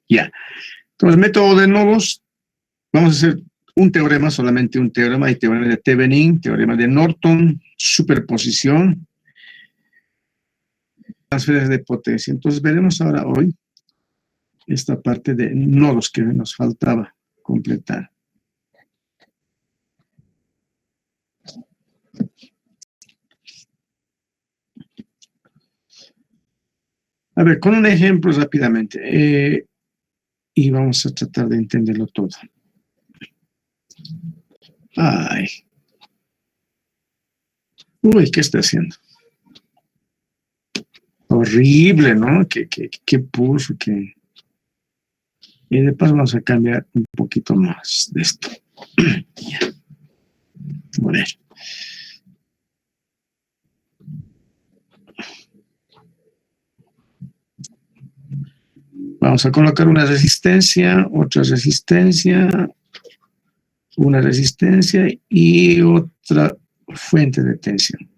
Ya. Entonces, método de nodos, vamos a hacer un teorema, solamente un teorema, hay teorema de Thevenin, teorema de Norton, superposición, transferencia de potencia. Entonces, veremos ahora hoy esta parte de nodos que nos faltaba completar. A ver, con un ejemplo rápidamente, y vamos a tratar de entenderlo todo. Ay. Uy, ¿qué está haciendo? Horrible, ¿no? ¿Qué puso? Y de paso vamos a cambiar un poquito más de esto. Ya. A ver. Vamos a colocar una resistencia, otra resistencia, una resistencia y otra fuente de tensión.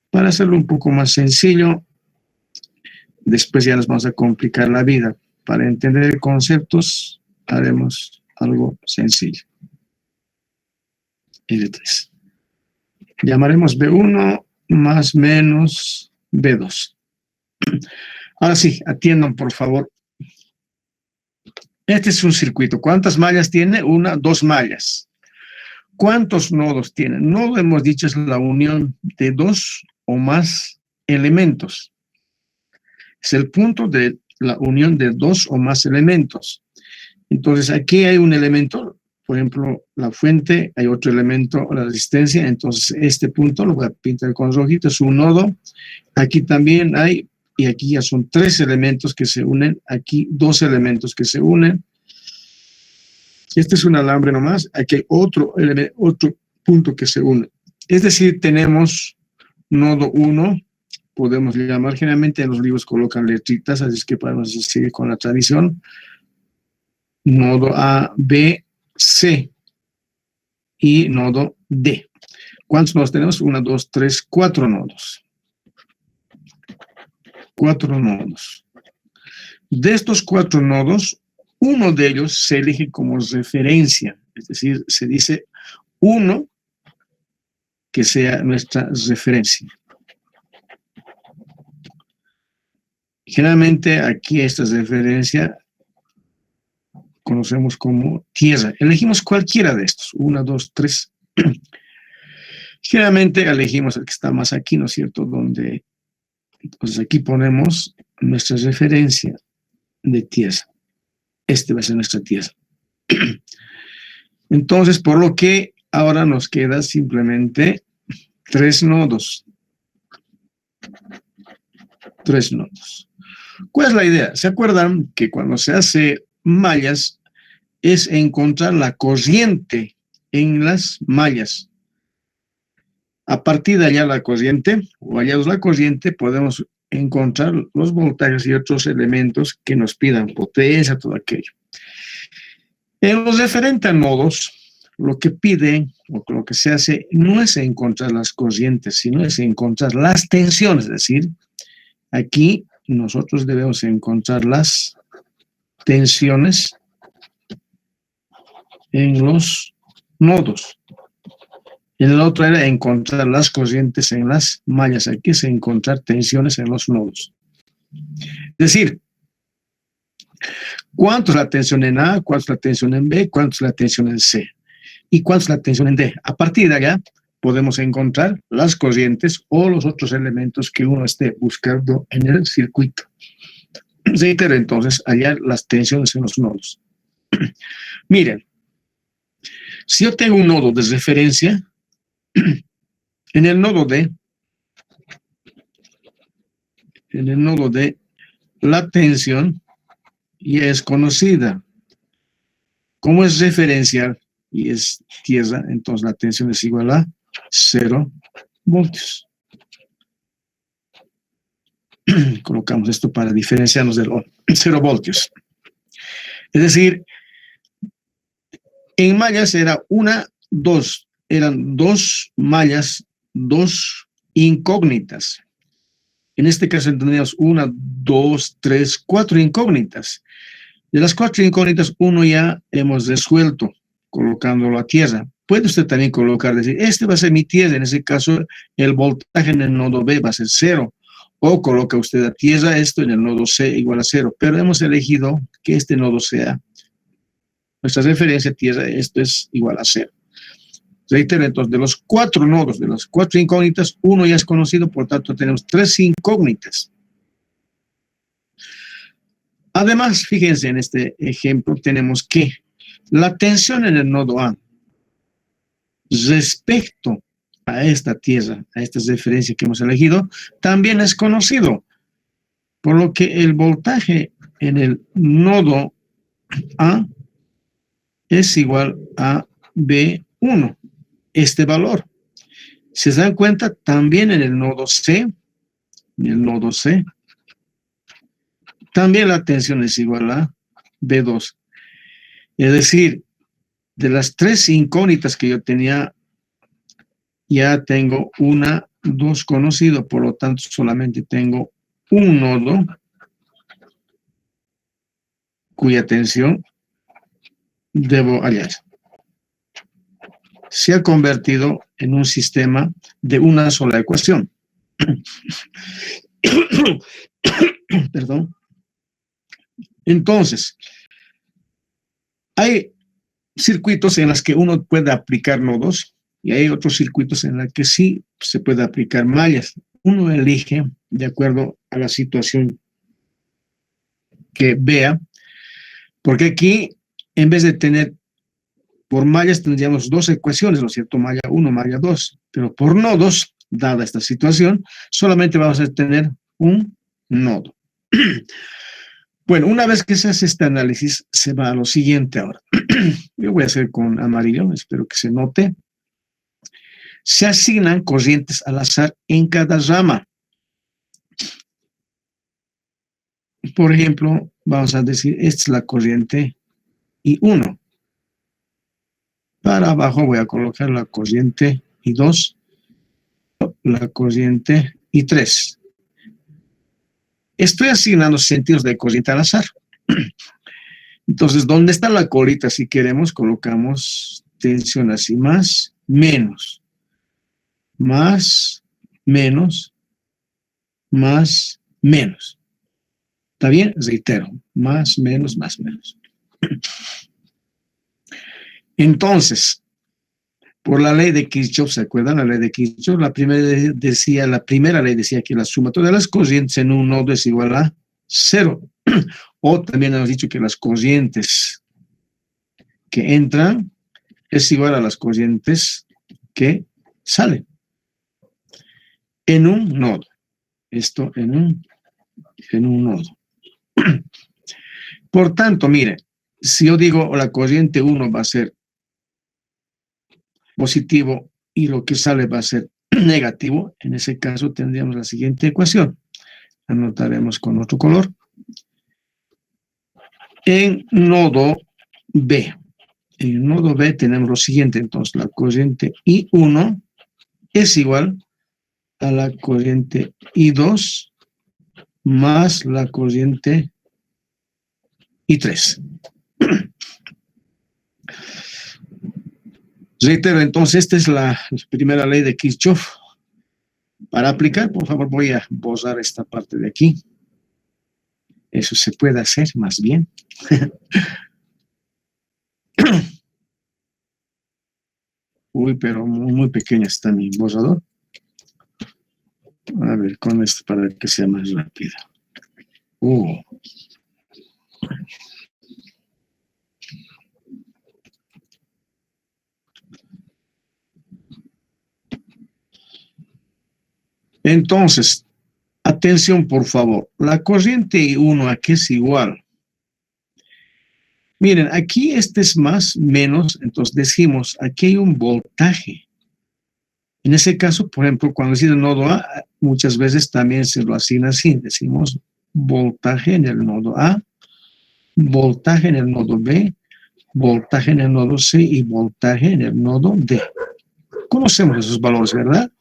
Para hacerlo un poco más sencillo, después ya nos vamos a complicar la vida. Para entender conceptos, haremos algo sencillo. R3. Llamaremos B1 más menos B2. Ahora sí, atiendan por favor. Este es un circuito. ¿Cuántas mallas tiene? Una, dos mallas. ¿Cuántos nodos tiene? Nodo, hemos dicho, es la unión de dos o más elementos. Es el punto de la unión de dos o más elementos. Entonces, aquí hay un elemento, por ejemplo, la fuente, hay otro elemento, la resistencia. Entonces, este punto lo voy a pintar con rojito, es un nodo. Aquí también hay, y aquí ya son tres elementos que se unen, aquí dos elementos que se unen. Este es un alambre nomás, aquí hay otro punto que se une. Es decir, tenemos nodo 1, podemos llamar, generalmente en los libros colocan letritas, así es que podemos seguir con la tradición. Nodo A, B, C y nodo D. ¿Cuántos nodos tenemos? 1, 2, 3, 4 nodos. 4 nodos. De estos 4 nodos, uno de ellos se elige como referencia, es decir, se dice uno que sea nuestra referencia. Generalmente aquí esta referencia conocemos como tierra. Elegimos cualquiera de estos, 1, 2, 3. Generalmente elegimos el que está más aquí, ¿no es cierto? Donde, entonces aquí ponemos nuestra referencia de tierra. Este va a ser nuestra tierra. Entonces, por lo que ahora nos queda simplemente 3 nodos. 3 nodos. ¿Cuál es la idea? ¿Se acuerdan que cuando se hace mallas es encontrar la corriente en las mallas? A partir de allá la corriente, o hallados la corriente, podemos encontrar los voltajes y otros elementos que nos pidan potencia, todo aquello. En lo referente a nodos, lo que piden, o lo que se hace, no es encontrar las corrientes, sino es encontrar las tensiones, es decir, aquí nosotros debemos encontrar las tensiones en los nodos. En el otro era encontrar las corrientes en las mallas. Aquí es encontrar tensiones en los nodos. Es decir, ¿cuánto es la tensión en A? ¿Cuánto es la tensión en B? ¿Cuánto es la tensión en C? ¿Y cuánto es la tensión en D? A partir de allá podemos encontrar las corrientes o los otros elementos que uno esté buscando en el circuito. Reitero entonces, hallar las tensiones en los nodos. Miren, si yo tengo un nodo de referencia, en el nodo D, la tensión ya es conocida. Como es referencial y es tierra, entonces la tensión es igual a 0 voltios. Colocamos esto para diferenciarnos del 0 voltios. Es decir, en mallas era eran dos mallas, dos incógnitas. En este caso tenemos 1, 2, 3, 4 incógnitas. De las 4 incógnitas, uno ya hemos resuelto colocándolo a tierra. Puede usted también colocar, decir, este va a ser mi tierra. En ese caso, el voltaje en el nodo B va a ser 0. O coloca usted a tierra esto en el nodo C igual a 0. Pero hemos elegido que este nodo sea nuestra referencia a tierra. Esto es igual a 0. Reitero, entonces, de los 4 nodos, de las 4 incógnitas, uno ya es conocido, por tanto, tenemos 3 incógnitas. Además, fíjense en este ejemplo, tenemos que la tensión en el nodo A respecto a esta tierra, a esta referencia que hemos elegido, también es conocido, por lo que el voltaje en el nodo A es igual a B1, este valor. Si se dan cuenta, también en el nodo C, también la tensión es igual a B2. Es decir, de las 3 incógnitas que yo tenía, ya tengo 1, 2 conocidos, por lo tanto solamente tengo un nodo cuya tensión debo hallar. Se ha convertido en un sistema de una sola ecuación. Perdón. Entonces, hay circuitos en los que uno puede aplicar nodos y hay otros circuitos en los que sí se puede aplicar mallas. Uno elige de acuerdo a la situación que vea, porque aquí, en vez de tener por mallas, tendríamos 2 ecuaciones, ¿no es cierto? Malla 1, malla 2, pero por nodos, dada esta situación, solamente vamos a tener un nodo. Bueno, una vez que se hace este análisis, se va a lo siguiente ahora. Yo voy a hacer con amarillo, espero que se note. Se asignan corrientes al azar en cada rama. Por ejemplo, vamos a decir, esta es la corriente I1. Para abajo voy a colocar la corriente I2, la corriente I3. Estoy asignando sentidos de corriente al azar. Entonces, ¿dónde está la colita? Si queremos, colocamos tensión así, más, menos, más, menos, más, menos. ¿Está bien? Reitero, más, menos, más, menos. Entonces, por la ley de Kirchhoff, ¿se acuerdan? La ley de Kirchhoff, la primera ley decía que la sumatoria de las corrientes en un nodo es igual a 0. O también hemos dicho que las corrientes que entran es igual a las corrientes que salen en un nodo. Esto en un nodo. Por tanto, miren, si yo digo la corriente 1 va a ser positivo y lo que sale va a ser negativo, en ese caso tendríamos la siguiente ecuación. Anotaremos con otro color. En nodo B. En nodo B tenemos lo siguiente, entonces la corriente I1 es igual a la corriente I2 más la corriente I3. Reitero, entonces esta es la primera ley de Kirchhoff. Para aplicar, por favor, voy a borrar esta parte de aquí. Eso se puede hacer más bien. Uy, pero muy pequeña está mi borrador. A ver, con esto para que sea más rápido. Entonces, atención por favor, la corriente I1 aquí es igual. Miren, aquí este es más, menos, entonces decimos, aquí hay un voltaje. En ese caso, por ejemplo, cuando decimos nodo A, muchas veces también se lo asigna así, decimos voltaje en el nodo A, voltaje en el nodo B, voltaje en el nodo C y voltaje en el nodo D. Conocemos esos valores, ¿verdad?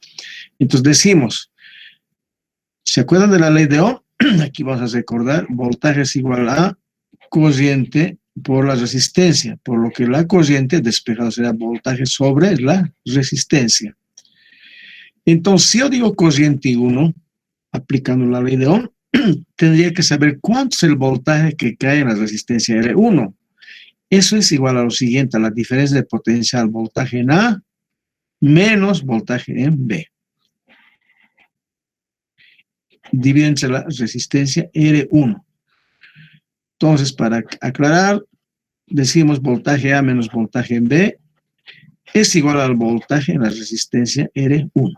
Entonces decimos, ¿Se acuerdan de la ley de Ohm? Aquí vamos a recordar, voltaje es igual a corriente por la resistencia, por lo que la corriente despejada será voltaje sobre la resistencia. Entonces, si yo digo corriente 1, aplicando la ley de Ohm, tendría que saber cuánto es el voltaje que cae en la resistencia R1. Eso es igual a lo siguiente, a la diferencia de potencial voltaje en A menos voltaje en B. Divide entre la resistencia R1. Entonces, para aclarar, decimos voltaje A menos voltaje en B es igual al voltaje en la resistencia R1.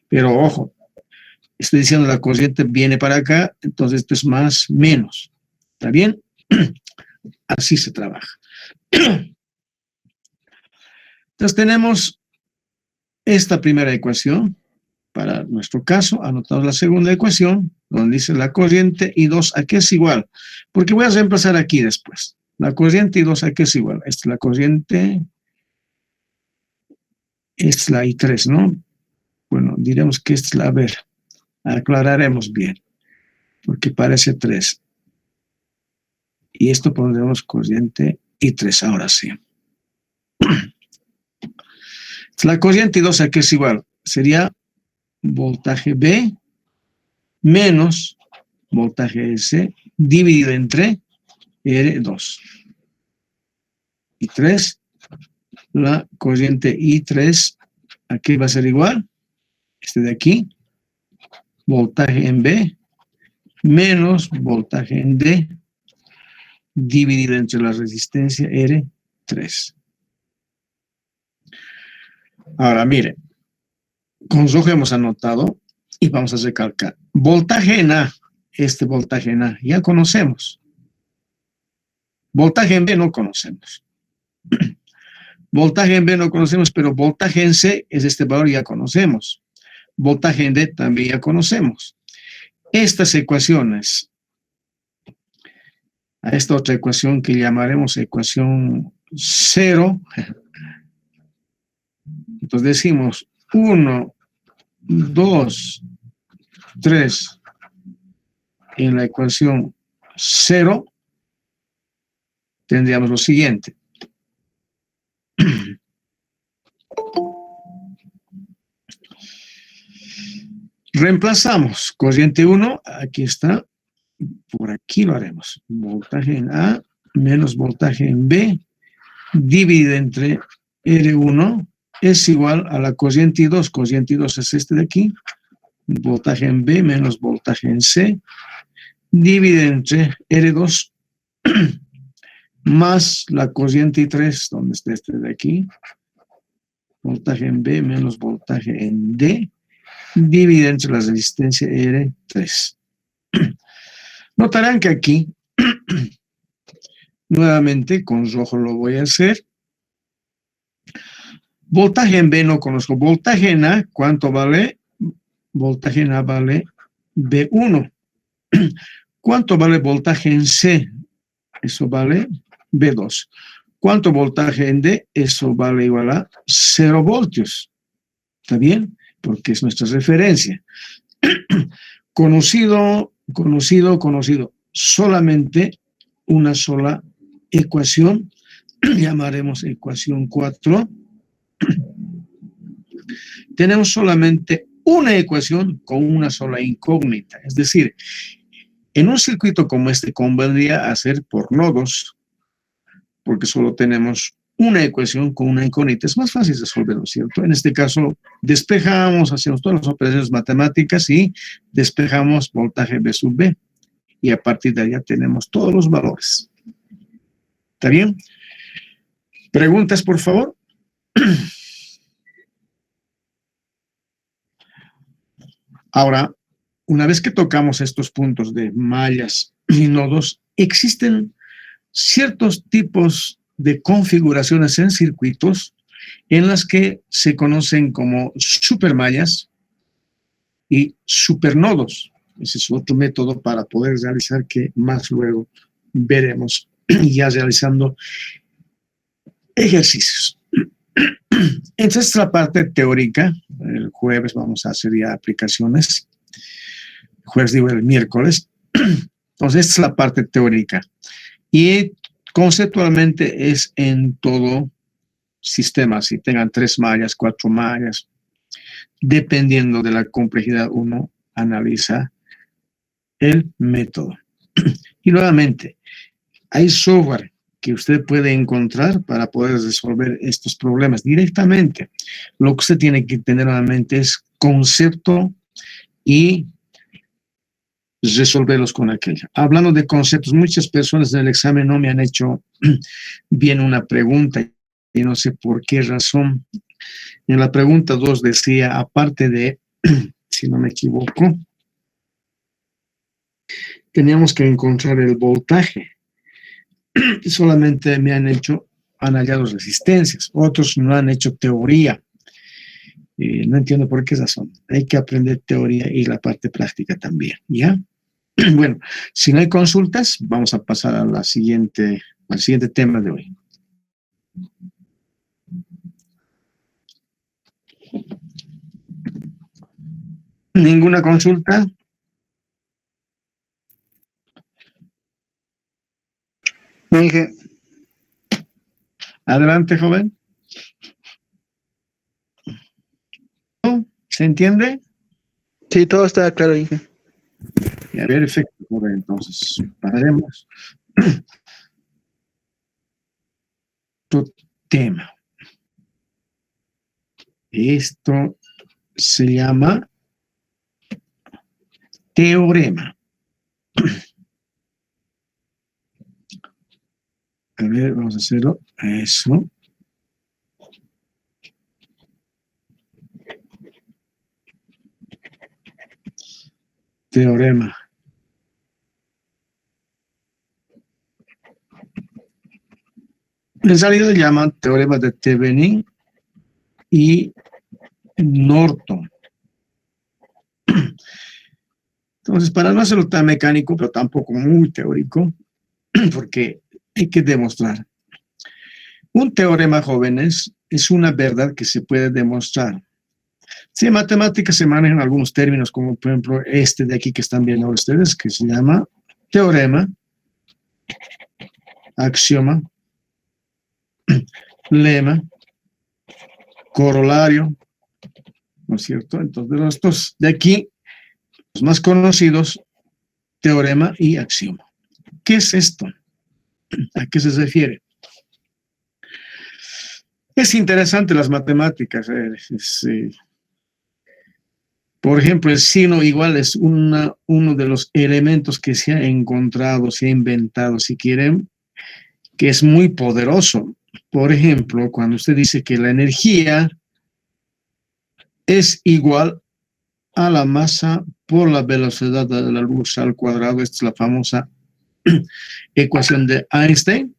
Pero ojo, estoy diciendo la corriente viene para acá, entonces esto es más menos. ¿Está bien? Así se trabaja. Entonces tenemos esta primera ecuación. Para nuestro caso, anotamos la segunda ecuación, donde dice la corriente I2 a qué es igual. Porque voy a reemplazar aquí después. La corriente I2 a qué es igual. Esta es la corriente, esta es la I3, ¿no? Bueno, diremos que esta es la, a ver, aclararemos bien, porque parece 3. Y esto pondremos corriente I3, ahora sí. La corriente I2 a qué es igual. Sería voltaje B menos voltaje S dividido entre R2. I3, la corriente I3, aquí va a ser igual, este de aquí, voltaje en B menos voltaje en D dividido entre la resistencia R3. Ahora, mire, con rojo hemos anotado y vamos a recalcar. Voltaje en A, este voltaje en A, ya conocemos. Voltaje en B no conocemos. Voltaje en B no conocemos, pero voltaje en C es este valor, ya conocemos. Voltaje en D también ya conocemos. Estas ecuaciones, a esta otra ecuación que llamaremos ecuación 0, entonces decimos 1, 2, 3 en la ecuación 0, tendríamos lo siguiente. Reemplazamos corriente 1, aquí está, por aquí lo haremos. Voltaje en A menos voltaje en B, dividido entre R1, es igual a la corriente I2. Corriente I2 es este de aquí. Voltaje en B menos voltaje en C, dividido entre R2 más la corriente I3, donde está este de aquí. Voltaje en B menos voltaje en D, dividido entre la resistencia R3. Notarán que aquí, nuevamente con rojo lo voy a hacer. Voltaje en B no conozco. Voltaje en A, ¿cuánto vale? Voltaje en A vale B1. ¿Cuánto vale voltaje en C? Eso vale B2. ¿Cuánto voltaje en D? Eso vale igual a 0 voltios. ¿Está bien? Porque es nuestra referencia. Conocido. Solamente una sola ecuación. Llamaremos ecuación 4. Tenemos solamente una ecuación con una sola incógnita. Es decir, en un circuito como este convendría hacer por nodos, porque solo tenemos una ecuación con una incógnita. Es más fácil resolverlo, ¿cierto? En este caso, despejamos, hacemos todas las operaciones matemáticas y despejamos voltaje B sub B. Y a partir de allá tenemos todos los valores. ¿Está bien? ¿Preguntas, por favor? Ahora, una vez que tocamos estos puntos de mallas y nodos, existen ciertos tipos de configuraciones en circuitos en las que se conocen como supermallas y supernodos. Ese es otro método para poder realizar que más luego veremos ya realizando ejercicios. Esta es la parte teórica. El jueves vamos a hacer ya aplicaciones. jueves digo el miércoles. Entonces, esta es la parte teórica. Y conceptualmente es en todo sistema, si tengan 3 mallas, 4 mallas, dependiendo de la complejidad, uno analiza el método. Y nuevamente, hay software que usted puede encontrar para poder resolver estos problemas directamente. Lo que usted tiene que tener en la mente es concepto y resolverlos con aquello. Hablando de conceptos, muchas personas en el examen no me han hecho bien una pregunta y no sé por qué razón. En la pregunta 2 decía, aparte de, si no me equivoco, teníamos que encontrar el voltaje. Y solamente me han hallado resistencias. Otros no han hecho teoría. No entiendo por qué razón. Hay que aprender teoría y la parte práctica también, ¿ya? Bueno, si no hay consultas, vamos a pasar a al siguiente tema de hoy. ¿Ninguna consulta? Inge. Adelante, joven. ¿Se entiende? Sí, todo está claro, Inge. Ya, perfecto, joven. Entonces, pararemos. Tu tema. Esto se llama teorema. A ver, vamos a hacerlo. Eso. Teorema. En realidad se llama teorema de Thevenin y Norton. Entonces, para no hacerlo tan mecánico, pero tampoco muy teórico, porque hay que demostrar. Un teorema, jóvenes, es una verdad que se puede demostrar. Sí, en matemáticas se manejan algunos términos, como por ejemplo este de aquí que están viendo ustedes, que se llama teorema, axioma, lema, corolario, ¿no es cierto? Entonces, estos de aquí, los más conocidos, teorema y axioma. ¿Qué es esto? ¿A qué se refiere? Es interesante las matemáticas. Por ejemplo, el signo igual es uno de los elementos que se ha encontrado, se ha inventado, si quieren, que es muy poderoso. Por ejemplo, cuando usted dice que la energía es igual a la masa por la velocidad de la luz al cuadrado, esta es la famosa ecuación de Einstein.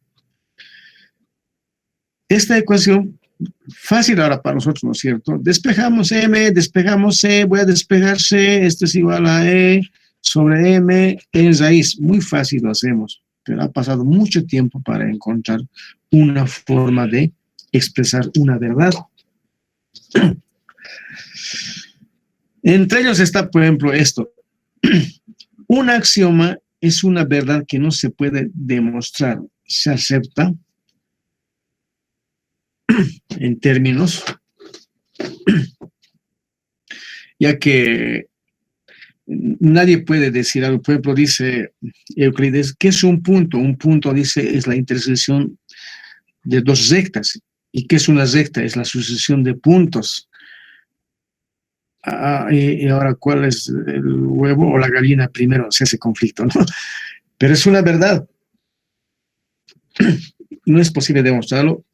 Esta ecuación, fácil ahora para nosotros, ¿no es cierto? Despejamos M, despejamos C, voy a despejar C, esto es igual a E sobre M en raíz. Muy fácil lo hacemos, pero ha pasado mucho tiempo para encontrar una forma de expresar una verdad. Entre ellos está, por ejemplo, esto. Un axioma es una verdad que no se puede demostrar, se acepta en términos, ya que nadie puede decir algo. Por ejemplo, dice Euclides, ¿qué es un punto? Un punto, dice, es la intersección de dos rectas. ¿Y qué es una recta? Es la sucesión de puntos. Y ahora, ¿cuál es el huevo o la gallina primero? Se hace conflicto, ¿no? Pero es una verdad. No es posible demostrarlo.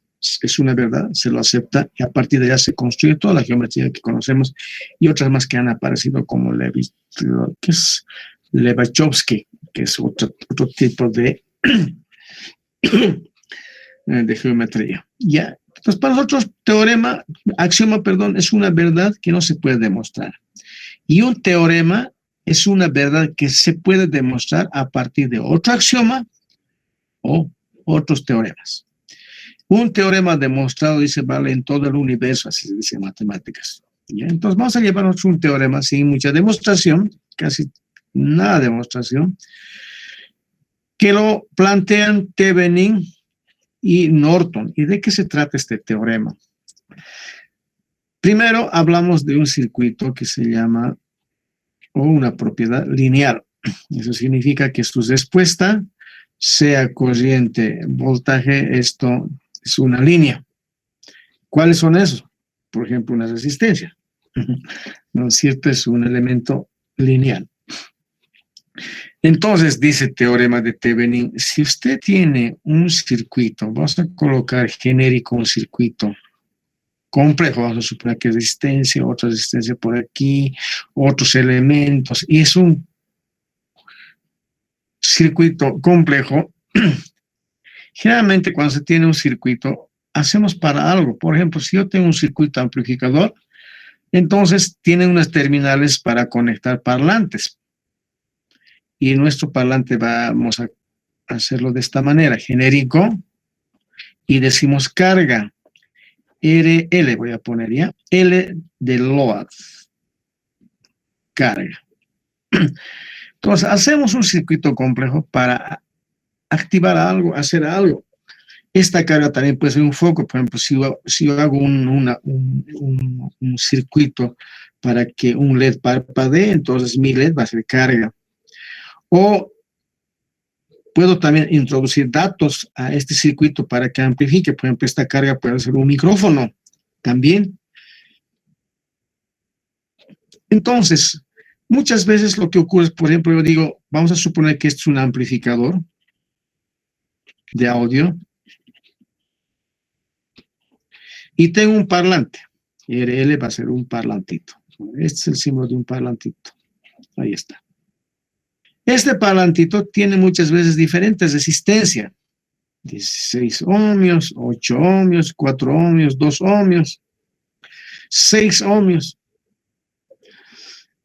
Es una verdad, se lo acepta y a partir de allá se construye toda la geometría que conocemos y otras más que han aparecido como Levachovsky, que es otro tipo de geometría. Ya. Entonces, para nosotros, axioma, es una verdad que no se puede demostrar. Y un teorema es una verdad que se puede demostrar a partir de otro axioma o otros teoremas. Un teorema demostrado, dice, vale en todo el universo, así se dice en matemáticas. ¿Ya? Entonces vamos a llevarnos un teorema sin mucha demostración, casi nada de demostración, que lo plantean Thevenin y Norton. ¿Y de qué se trata este teorema? Primero hablamos de un circuito que se llama, o una propiedad lineal. Eso significa que su respuesta, sea corriente, voltaje, esto es una línea. ¿Cuáles son esos? Por ejemplo, una resistencia. ¿No es cierto? Es un elemento lineal. Entonces, dice el teorema de Thevenin, si usted tiene un circuito, vamos a colocar genérico un circuito complejo, vamos a suponer que resistencia, otra resistencia por aquí, otros elementos, y es un circuito complejo. Generalmente cuando se tiene un circuito, hacemos para algo. Por ejemplo, si yo tengo un circuito amplificador, entonces tiene unas terminales para conectar parlantes. Y nuestro parlante vamos a hacerlo de esta manera, genérico, y decimos carga. RL voy a poner ya, L de load, carga. Entonces, hacemos un circuito complejo para activar algo, hacer algo. Esta carga también puede ser un foco, por ejemplo, si yo hago un circuito para que un LED parpadee, entonces mi LED va a ser carga. O puedo también introducir datos a este circuito para que amplifique. Por ejemplo, esta carga puede ser un micrófono también. Entonces, muchas veces lo que ocurre, por ejemplo, yo digo, vamos a suponer que este es un amplificador de audio y tengo un parlante. RL va a ser un parlantito. Este es el símbolo de un parlantito. Ahí está. Este parlantito tiene muchas veces diferentes resistencias. 16 ohmios, 8 ohmios, 4 ohmios, 2 ohmios, 6 ohmios.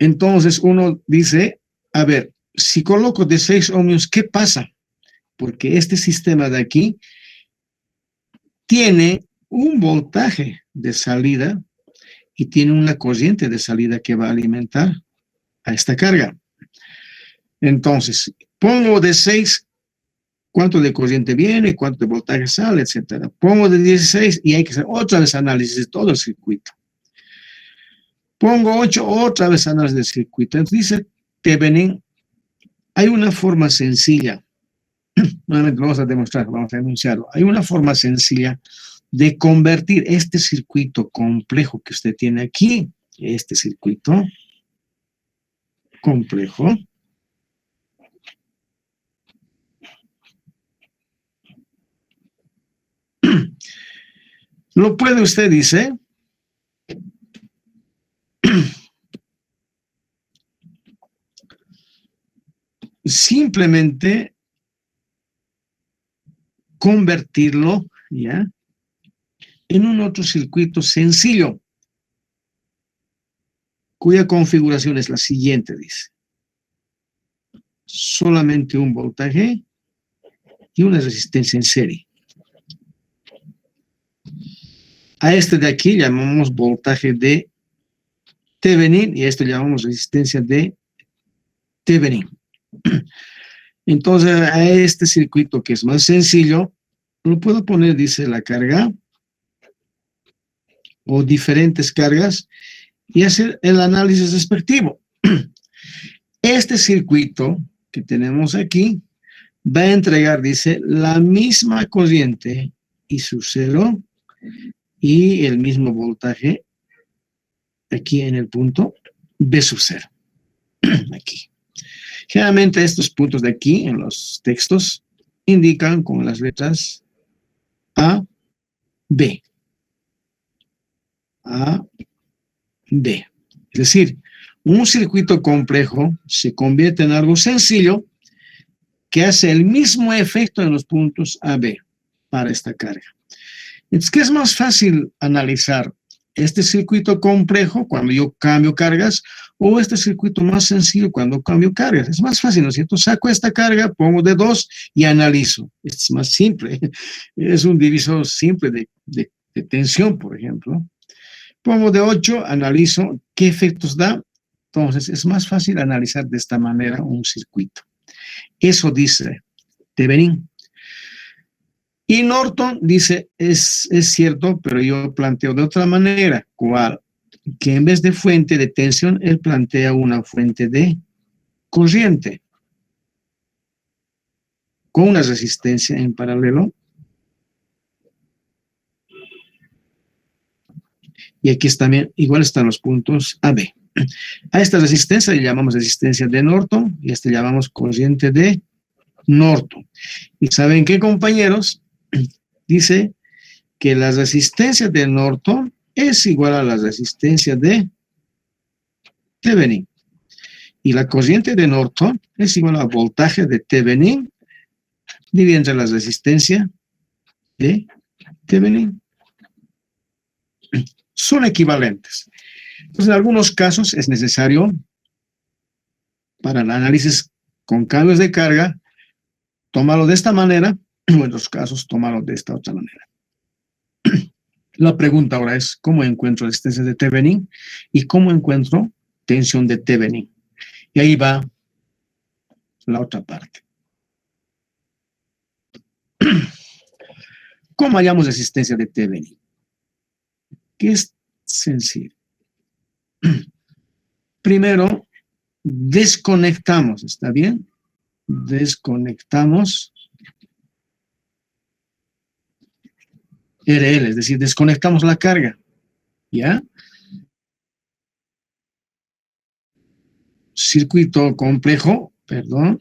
Entonces uno dice, a ver, si coloco de 6 ohmios, ¿qué pasa? Porque este sistema de aquí tiene un voltaje de salida y tiene una corriente de salida que va a alimentar a esta carga. Entonces, pongo de 6, cuánto de corriente viene, cuánto de voltaje sale, etcétera. Pongo de 16 y hay que hacer otra vez análisis de todo el circuito. Pongo 8, otra vez análisis del circuito. Entonces dice Thevenin, hay una forma sencilla, nuevamente lo vamos a demostrar, vamos a enunciarlo, hay una forma sencilla de convertir este circuito complejo que usted tiene aquí, este circuito complejo, lo puede usted, dice, simplemente convertirlo, ¿ya?, en un otro circuito sencillo, cuya configuración es la siguiente, dice. Solamente un voltaje y una resistencia en serie. A este de aquí llamamos voltaje de Thevenin y a esto llamamos resistencia de Thevenin. Entonces, a este circuito que es más sencillo, lo puedo poner, dice, la carga o diferentes cargas y hacer el análisis respectivo. Este circuito que tenemos aquí va a entregar, dice, la misma corriente I sub 0 y el mismo voltaje aquí en el punto B sub 0. Aquí. Generalmente estos puntos de aquí en los textos indican con las letras A, B. A, B. Es decir, un circuito complejo se convierte en algo sencillo que hace el mismo efecto en los puntos A, B para esta carga. Entonces, ¿qué es más fácil analizar? ¿Este circuito complejo cuando yo cambio cargas o este circuito más sencillo cuando cambio cargas? Es más fácil, ¿no es cierto? Saco esta carga, pongo de 2 y analizo. Este es más simple. Es un divisor simple de tensión, por ejemplo. Pongo de 8, analizo qué efectos da Entonces, es más fácil analizar de esta manera un circuito. Eso dice Thevenin. Y Norton dice, es cierto, pero yo planteo de otra manera. ¿Cuál? Que en vez de fuente de tensión, él plantea una fuente de corriente con una resistencia en paralelo. Y aquí también, igual están los puntos A, B. A esta resistencia le llamamos resistencia de Norton y a esta le llamamos corriente de Norton. ¿Y saben qué, compañeros? Dice que la resistencia de Norton es igual a la resistencia de Thevenin. Y la corriente de Norton es igual al voltaje de Thevenin dividido entre la resistencia de Thevenin. Son equivalentes. Entonces, en algunos casos es necesario, para el análisis con cambios de carga, tomarlo de esta manera, o en otros casos, tomarlo de esta otra manera. La pregunta ahora es, ¿cómo encuentro resistencia de Thevenin y cómo encuentro tensión de Thevenin? Y ahí va la otra parte. ¿Cómo hallamos resistencia de Thevenin? Que es sencillo. Primero, desconectamos, ¿está bien? Desconectamos RL, es decir, desconectamos la carga, ¿ya? Circuito complejo, perdón.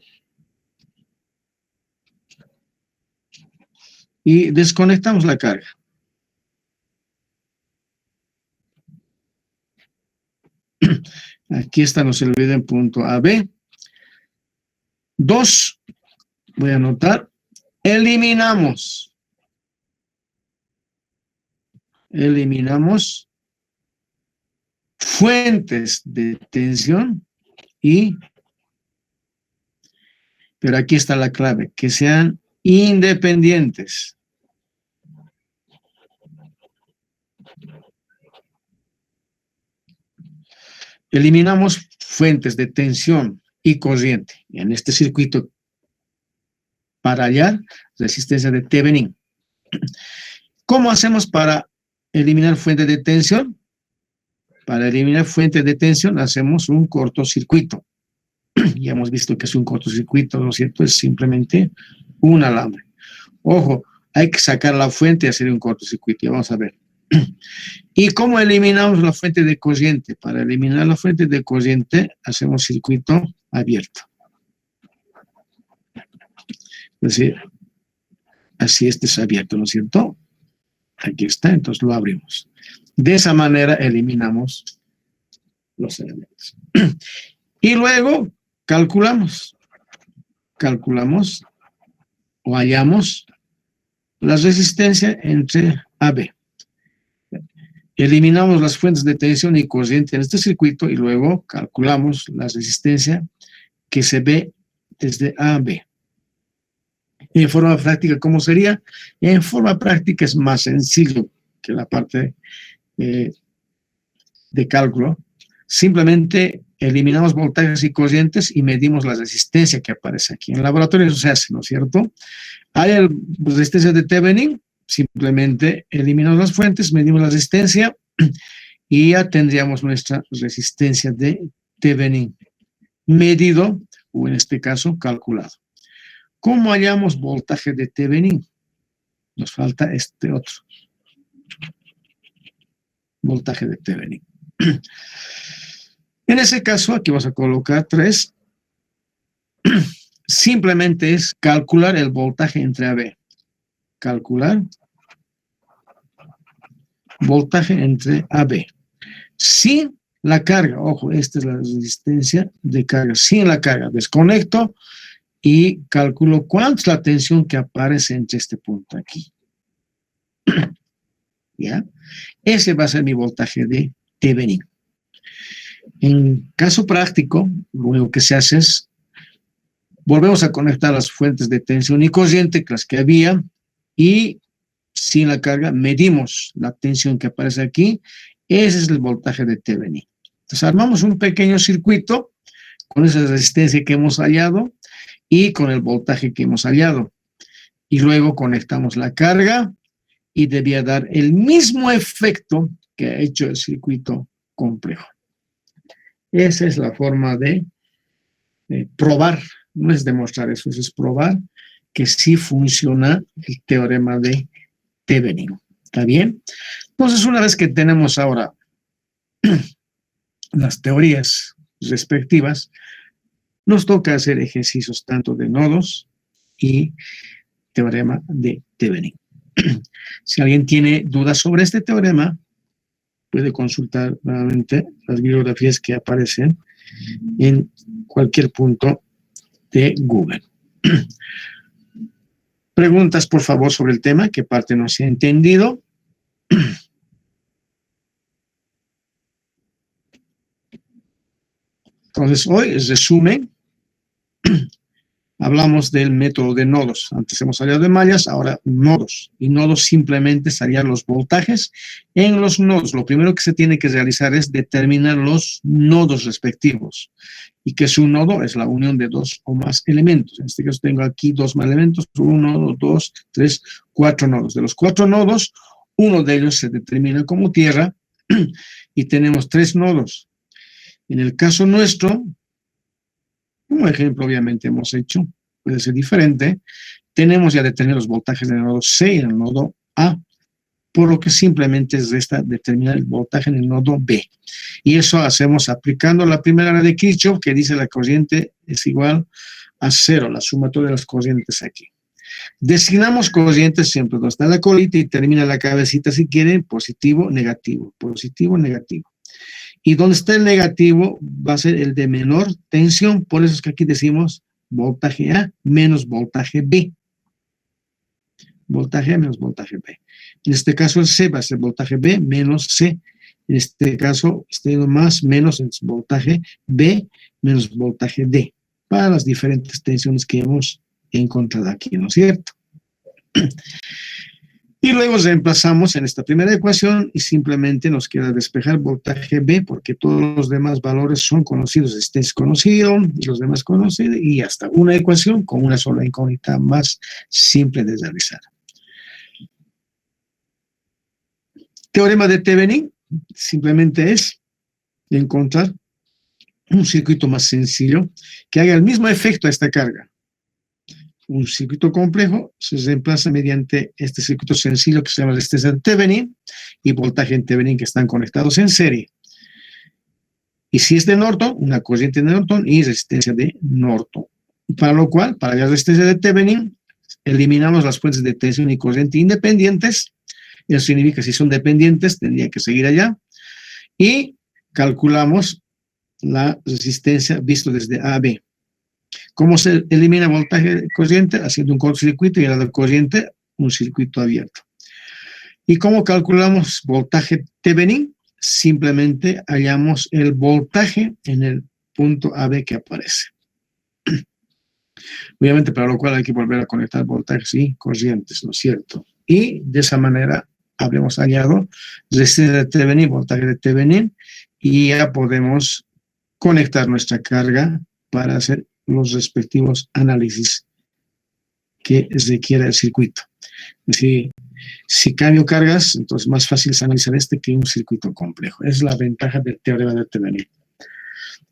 Y desconectamos la carga. Aquí está, no se olviden, punto AB. 2, voy a anotar, eliminamos fuentes de tensión pero aquí está la clave, que sean independientes. Eliminamos fuentes de tensión y corriente. Y en este circuito, para hallar resistencia de Thevenin. ¿Cómo hacemos para eliminar fuentes de tensión? Para eliminar fuentes de tensión hacemos un cortocircuito. Ya hemos visto que es un cortocircuito, ¿no es cierto? Es simplemente un alambre. Ojo, hay que sacar la fuente y hacer un cortocircuito. Ya vamos a ver. ¿Y cómo eliminamos la fuente de corriente? Para eliminar la fuente de corriente hacemos circuito abierto. Es decir, así este es abierto, ¿no es cierto? Aquí está, entonces lo abrimos. De esa manera eliminamos los elementos. Y luego calculamos o hallamos la resistencia entre AB. Eliminamos las fuentes de tensión y corriente en este circuito y luego calculamos la resistencia que se ve desde A a B. En forma práctica, ¿cómo sería? En forma práctica es más sencillo que la parte de cálculo. Simplemente eliminamos voltajes y corrientes y medimos la resistencia que aparece aquí. En el laboratorio eso se hace, ¿no es cierto? Hay resistencia de Thevenin, simplemente eliminamos las fuentes, medimos la resistencia y ya tendríamos nuestra resistencia de Thevenin medido, o en este caso calculado. ¿Cómo hallamos voltaje de Thevenin? Nos falta este otro. Voltaje de Thevenin. En ese caso, aquí vamos a colocar 3. Simplemente es calcular el voltaje entre AB. Calcular voltaje entre AB. Sin la carga, ojo, esta es la resistencia de carga. Sin la carga, desconecto y calculo cuánto es la tensión que aparece entre este punto aquí. ¿Ya? Ese va a ser mi voltaje de Thevenin. En caso práctico, lo único que se hace es volvemos a conectar las fuentes de tensión y corriente, las que había, y sin la carga medimos la tensión que aparece aquí. Ese es el voltaje de Thevenin. Entonces armamos un pequeño circuito con esa resistencia que hemos hallado y con el voltaje que hemos hallado. Y luego conectamos la carga y debía dar el mismo efecto que ha hecho el circuito complejo. Esa es la forma de probar, no es demostrar eso, es probar que sí funciona el teorema de Thevenin. ¿Está bien? Entonces, una vez que tenemos ahora las teorías respectivas, nos toca hacer ejercicios tanto de nodos y teorema de Thevenin. Si alguien tiene dudas sobre este teorema, puede consultar nuevamente las bibliografías que aparecen en cualquier punto de Google. Preguntas, por favor, sobre el tema, qué parte no se ha entendido. Entonces, hoy, resumen, hablamos del método de nodos. Antes hemos hablado de mallas, ahora nodos. Y nodos simplemente es hallar los voltajes en los nodos. Lo primero que se tiene que realizar es determinar los nodos respectivos. Y que es un nodo, es la unión de dos o más elementos. En este caso tengo aquí dos más elementos, 1, 2, 3, 4 nodos. De los 4 nodos, uno de ellos se determina como tierra y tenemos 3 nodos. En el caso nuestro, como ejemplo obviamente hemos hecho, puede ser diferente, tenemos ya determinados los voltajes en el nodo C y en el nodo A, por lo que simplemente resta determinar el voltaje en el nodo B. Y eso hacemos aplicando la primera ley de Kirchhoff, que dice la corriente es igual a 0, la suma de todas las corrientes aquí. Designamos corrientes siempre donde está la colita y termina la cabecita, si quieren, positivo, negativo, positivo, negativo. Y donde está el negativo va a ser el de menor tensión, por eso es que aquí decimos voltaje A menos voltaje B. Voltaje A menos voltaje B. En este caso el C va a ser voltaje B menos C. En este caso, más menos el voltaje B menos voltaje D, para las diferentes tensiones que hemos encontrado aquí, ¿no es cierto? Y luego reemplazamos en esta primera ecuación y simplemente nos queda despejar voltaje B porque todos los demás valores son conocidos. Este es conocido y los demás conocidos y hasta una ecuación con una sola incógnita más simple de realizar. Teorema de Thevenin simplemente es encontrar un circuito más sencillo que haga el mismo efecto a esta carga. Un circuito complejo se reemplaza mediante este circuito sencillo que se llama resistencia de Thevenin y voltaje en Thevenin que están conectados en serie. Y si es de Norton, una corriente de Norton y resistencia de Norton. Para lo cual, para la resistencia de Thevenin, eliminamos las fuentes de tensión y corriente independientes. Eso significa que si son dependientes, tendría que seguir allá. Y calculamos la resistencia visto desde A a B. ¿Cómo se elimina voltaje corriente? Haciendo un cortocircuito y a la corriente un circuito abierto. ¿Y cómo calculamos voltaje Thevenin? Simplemente hallamos el voltaje en el punto AB que aparece. Obviamente, para lo cual hay que volver a conectar voltajes y corrientes, ¿no es cierto? Y de esa manera habremos hallado resistencia de Thevenin, voltaje de Thevenin, y ya podemos conectar nuestra carga para hacer los respectivos análisis que requiera el circuito. Es decir, si cambio cargas, entonces más fácil es analizar este que un circuito complejo. Es la ventaja del teorema de Thevenin.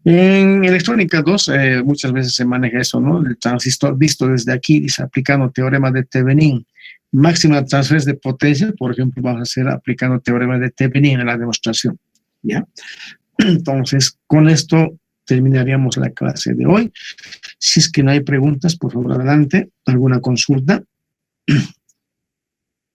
En electrónica 2 muchas veces se maneja eso, ¿no? El transistor visto desde aquí, dice aplicando teorema de Thevenin. Máxima transferencia de potencia, por ejemplo, vamos a hacer aplicando teorema de Thevenin en la demostración. ¿Ya? Entonces, con esto terminaríamos la clase de hoy. Si es que no hay preguntas, por favor, adelante. ¿Alguna consulta?